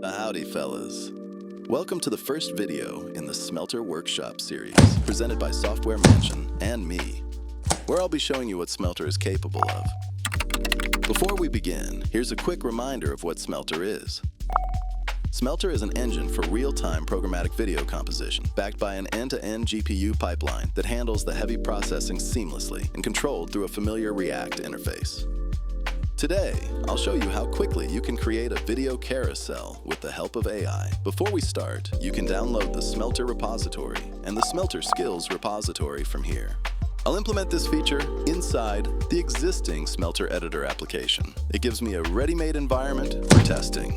Howdy, fellas. Welcome to the first video in the Smelter Workshop series, presented by Software Mansion and me, where I'll be showing you what Smelter is capable of. Before we begin, here's a quick reminder of what Smelter is. Smelter is an engine for real-time programmatic video composition, backed by an end-to-end GPU pipeline that handles the heavy processing seamlessly and controlled through a familiar React interface. Today, I'll show you how quickly you can create a video carousel with the help of AI. Before we start, you can download the Smelter repository and the Smelter Skills repository from here. I'll implement this feature inside the existing Smelter Editor application. It gives me a ready-made environment for testing.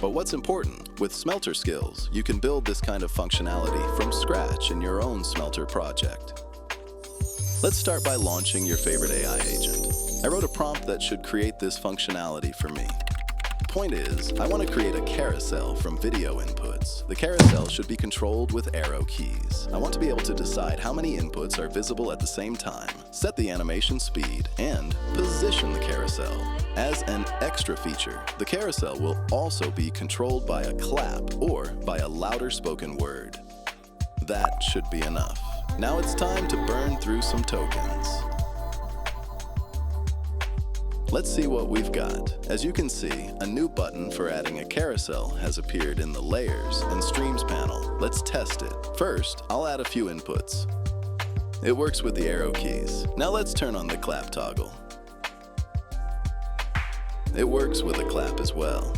But what's important, with Smelter Skills, you can build this kind of functionality from scratch in your own Smelter project. Let's start by launching your favorite AI agent. I wrote a prompt that should create this functionality for me. The point is, I want to create a carousel from video inputs. The carousel should be controlled with arrow keys. I want to be able to decide how many inputs are visible at the same time, set the animation speed, and position the carousel. As an extra feature, the carousel will also be controlled by a clap or by a louder spoken word. That should be enough. Now it's time to burn through some tokens. Let's see what we've got. As you can see, a new button for adding a carousel has appeared in the Layers and Streams panel. Let's test it. First, I'll add a few inputs. It works with the arrow keys. Now let's turn on the clap toggle. It works with a clap as well.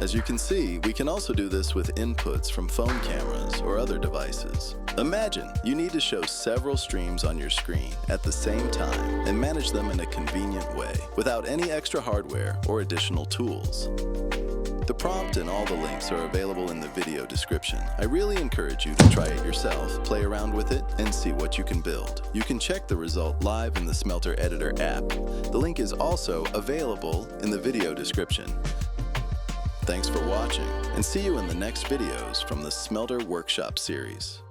As you can see, we can also do this with inputs from phone cameras or other devices. Imagine you need to show several streams on your screen at the same time and manage them in a convenient way without any extra hardware or additional tools. The prompt and all the links are available in the video description. I really encourage you to try it yourself, play around with it, and see what you can build. You can check the result live in the Smelter Editor app. The link is also available in the video description. Thanks for watching, and see you in the next videos from the Smelter Workshop series.